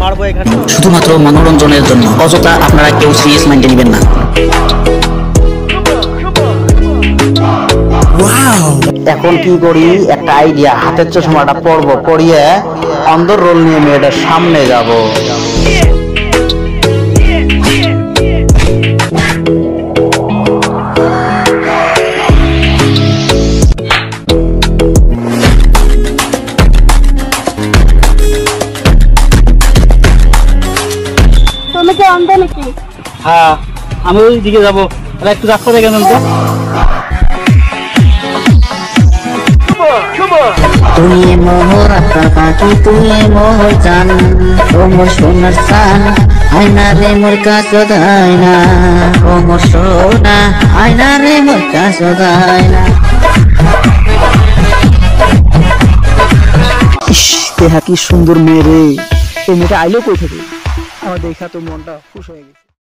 মারবো এখানে শুধুমাত্র মনোরঞ্জনের জন্য। অযথা আপনারা কেউ সিরিয়াস মাইন্ডে নেবেন না। এখন কি করি, একটা আইডিয়া, হাতের চশমাটা পরবো, পরিয়ে অন্ধর রোল নিয়ে মেয়েটার সামনে যাব। তুমি কি অন্ধ নাকি? হ্যাঁ, আমি ওই দিকে যাবো, একটু রাস্তা দেখে নেন তো। তুই মোহর আকার পাখি, তুই মোহর জান, ও মোর সোনার চান, আয়না রে মোর কাছে আয়না, ও মোর সোনা, আয়না রে মোর কাছে আয়না। দেহা কি সুন্দর মেয়ে রে, এই মেয়েটা আইলো কই থেকে? আমার দেখা তো মনটা খুশ হয়ে গেছে।